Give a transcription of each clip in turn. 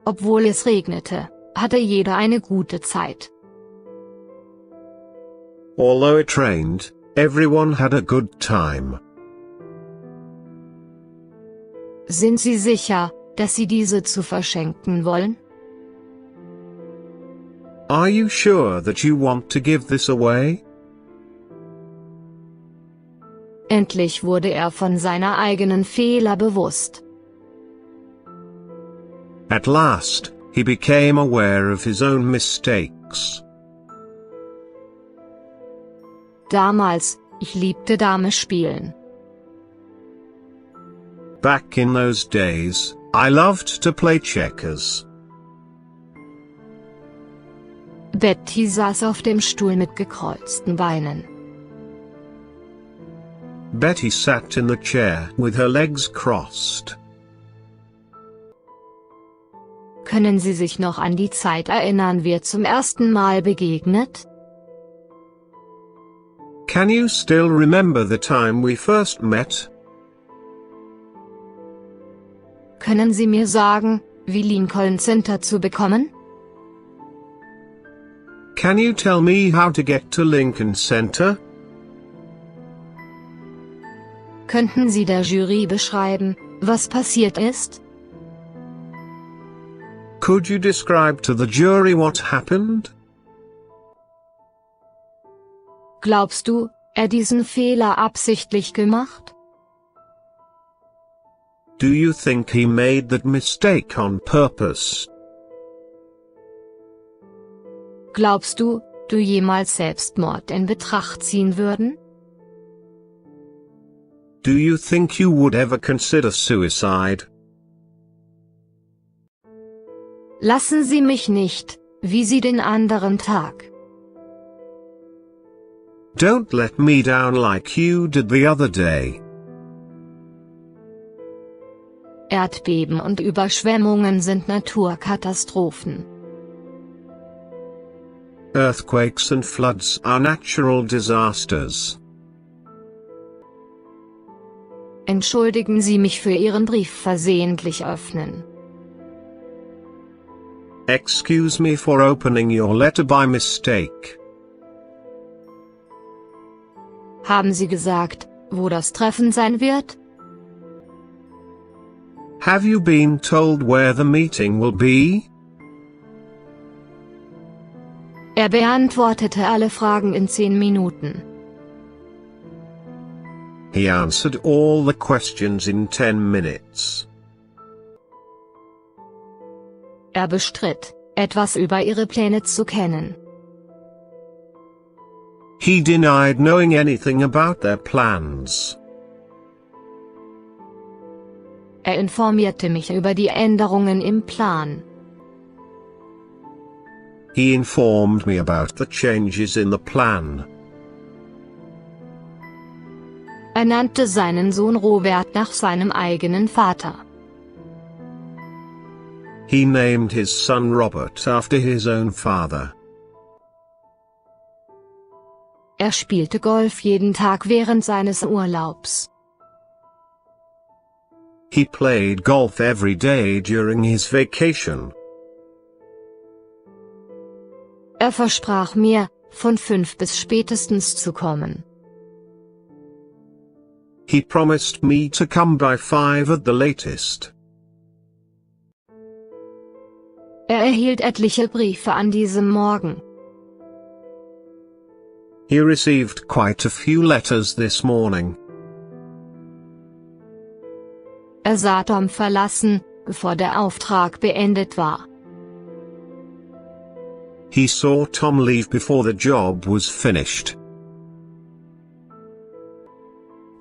Obwohl es regnete, hatte jeder eine gute Zeit. Although it rained, everyone had a good time. Sind Sie sicher, dass Sie diese zu verschenken wollen? Are you sure that you want to give this away? Endlich wurde er von seiner eigenen Fehler bewusst. At last, he became aware of his own mistakes. Damals, ich liebte Dame spielen. Back in those days, I loved to play checkers. Betty saß auf dem Stuhl mit gekreuzten Beinen. Betty sat in the chair with her legs crossed. Können Sie sich noch an die Zeit erinnern, wir zum ersten Mal begegnet? Can you still remember the time we first met? Können Sie mir sagen, wie Lincoln Center zu bekommen? Can you tell me how to get to Lincoln Center? Könnten Sie der Jury beschreiben, was passiert ist? Could you describe to the jury what happened? Glaubst du, er diesen Fehler absichtlich gemacht? Do you think he made that mistake on purpose? Glaubst du, du jemals Selbstmord in Betracht ziehen würden? Do you think you would ever consider suicide? Lassen Sie mich nicht, wie Sie den anderen Tag. Don't let me down like you did the other day. Erdbeben und Überschwemmungen sind Naturkatastrophen. Earthquakes and floods are natural disasters. Entschuldigen Sie mich für Ihren Brief versehentlich öffnen. Excuse me for opening your letter by mistake. Haben Sie gesagt, wo das Treffen sein wird? Have you been told where the meeting will be? Er beantwortete alle Fragen in 10 Minuten. He answered all the questions in 10 minutes. Er bestritt, etwas über ihre Pläne zu kennen. He denied knowing anything about their plans. Er informierte mich über die Änderungen im Plan. He informed me about the changes in the plan. Er nannte seinen Sohn Robert nach seinem eigenen Vater. He named his son Robert after his own father. Er spielte Golf jeden Tag während seines Urlaubs. He played golf every day during his vacation. Er versprach mir, von 5 bis spätestens zu kommen. He promised me to come by 5 at the latest. Er erhielt etliche Briefe an diesem Morgen. He received quite a few letters this morning. Er sah Tom verlassen, bevor der Auftrag beendet war. He saw Tom leave before the job was finished.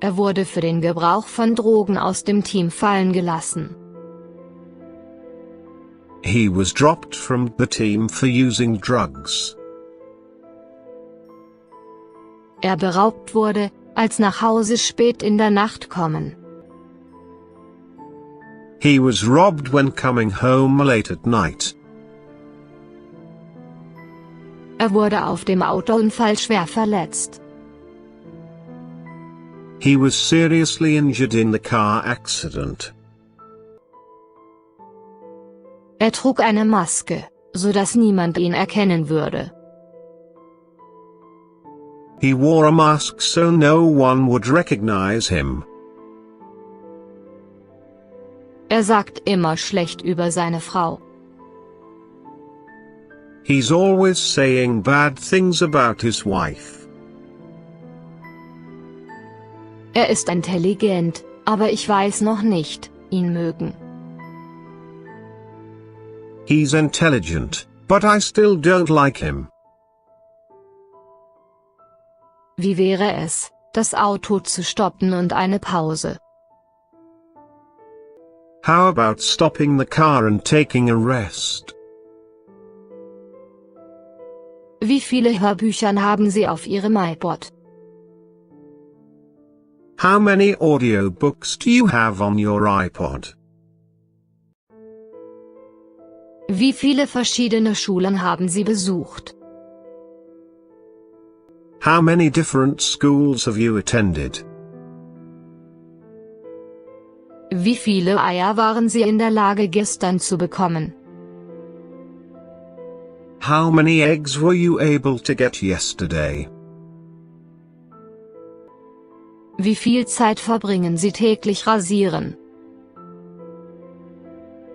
Er wurde für den Gebrauch von Drogen aus dem Team fallen gelassen. He was dropped from the team for using drugs. Er beraubt wurde, als nach Hause spät in der Nacht kommen. He was robbed when coming home late at night. Er wurde auf dem Autounfall schwer verletzt. He was seriously injured in the car accident. Er trug eine Maske, so dass niemand ihn erkennen würde. He wore a mask so no one would recognize him. Er sagt immer schlecht über seine Frau. He's always saying bad things about his wife. Er ist intelligent, aber ich weiß noch nicht, ihn mögen. He's intelligent, but I still don't like him. Wie wäre es, das Auto zu stoppen und eine Pause? How about stopping the car and taking a rest? Wie viele Hörbücher haben Sie auf Ihrem iPod? How many audiobooks do you have on your iPod? Wie viele verschiedene Schulen haben Sie besucht? How many different schools have you attended? Wie viele Eier waren Sie in der Lage gestern zu bekommen? How many eggs were you able to get yesterday? Wie viel Zeit verbringen Sie täglich rasieren?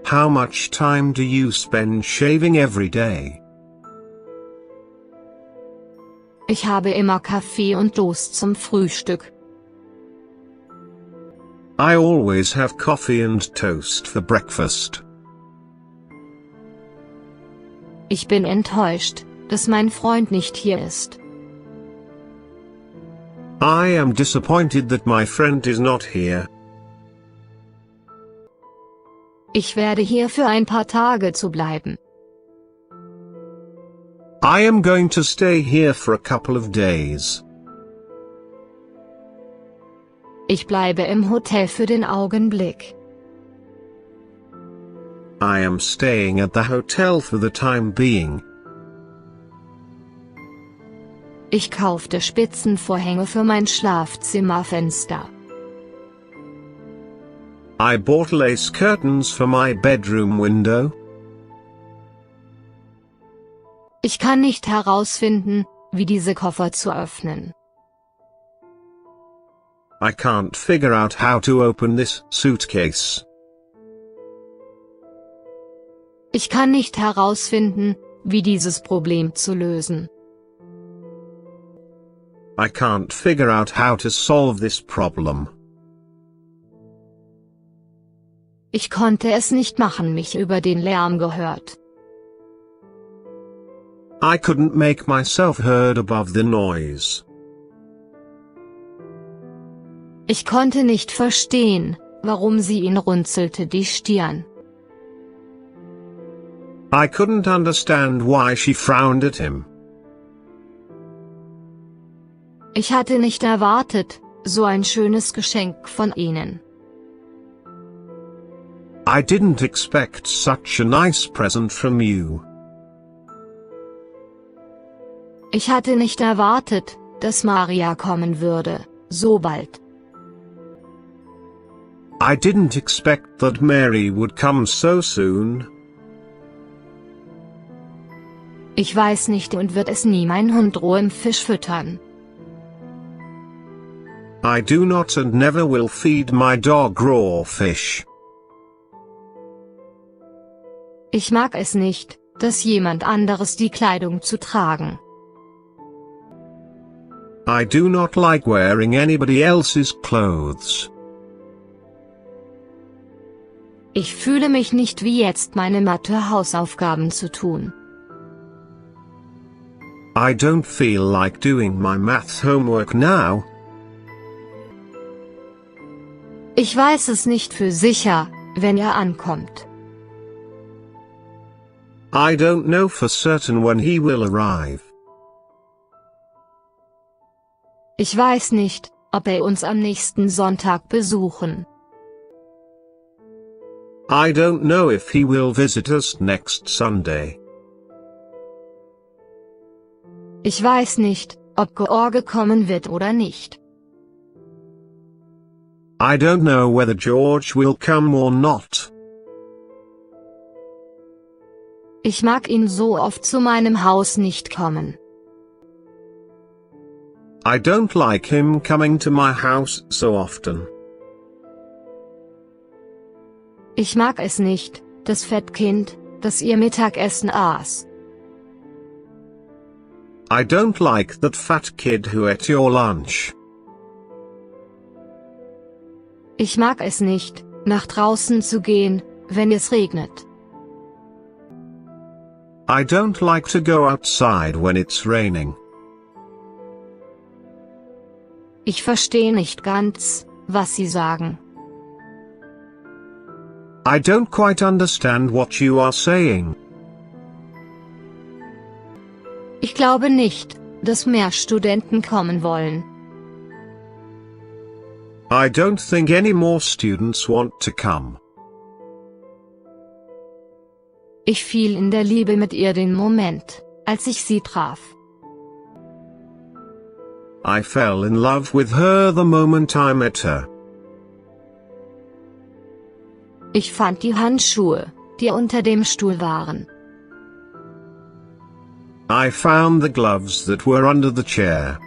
How much time do you spend shaving every day? Ich habe immer Kaffee und Toast zum Frühstück. I always have coffee and toast for breakfast. Ich bin enttäuscht, dass mein Freund nicht hier ist. I am disappointed that my friend is not here. Ich werde hier für ein paar Tage zu bleiben. I am going to stay here for a couple of days. Ich bleibe im Hotel für den Augenblick. I am staying at the hotel for the time being. Ich kaufte Spitzenvorhänge für mein Schlafzimmerfenster. I bought lace curtains for my bedroom window. Ich kann nicht herausfinden, wie diese Koffer zu öffnen. I can't figure out how to open this suitcase. Ich kann nicht herausfinden, wie dieses Problem zu lösen. I can't figure out how to solve this problem. Ich konnte es nicht machen, mich über den Lärm gehört. I couldn't make myself heard above the noise. Ich konnte nicht verstehen, warum sie ihn runzelte die Stirn. I couldn't understand why she frowned at him. Ich hatte nicht erwartet, so ein schönes Geschenk von Ihnen. I didn't expect such a nice present from you. Ich hatte nicht erwartet, dass Maria kommen würde, so bald. I didn't expect that Mary would come so soon. Ich weiß nicht und wird es nie mein Hund rohem Fisch füttern. I do not and never will feed my dog raw fish. Ich mag es nicht, dass jemand anderes die Kleidung zu tragen. I do not like wearing anybody else's clothes. Ich fühle mich nicht wie jetzt meine Mathe-Hausaufgaben zu tun. I don't feel like doing my math homework now. Ich weiß es nicht für sicher, wenn er ankommt. I don't know for certain when he will arrive. Ich weiß nicht, ob er uns am nächsten Sonntag besuchen. I don't know if he will visit us next Sunday. Ich weiß nicht, ob George kommen wird oder nicht. I don't know whether George will come or not. Ich mag ihn so oft zu meinem Haus nicht kommen. I don't like him coming to my house so often. Ich mag es nicht, das Fettkind, das ihr Mittagessen aß. I don't like that fat kid who ate your lunch. Ich mag es nicht, nach draußen zu gehen, wenn es regnet. I don't like to go outside when it's raining. Ich verstehe nicht ganz, was Sie sagen. I don't quite understand what you are saying. Ich glaube nicht, dass mehr Studenten kommen wollen. I don't think any more students want to come. Ich fiel in der Liebe mit ihr den Moment, als ich sie traf. I fell in love with her the moment I met her. Ich fand die Handschuhe, die unter dem Stuhl waren. I found the gloves that were under the chair.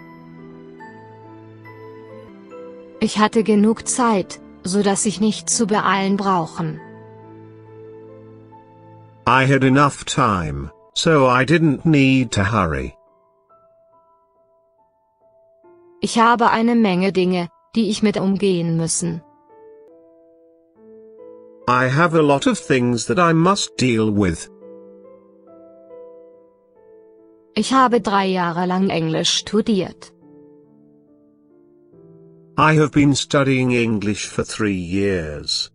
Ich hatte genug Zeit, so dass ich nicht zu beeilen brauchen. I had enough time, so I didn't need to hurry. Ich habe eine Menge Dinge, die ich mit umgehen müssen. I have a lot of things that I must deal with. Ich habe 3 Jahre lang Englisch studiert. I have been studying English for 3 years.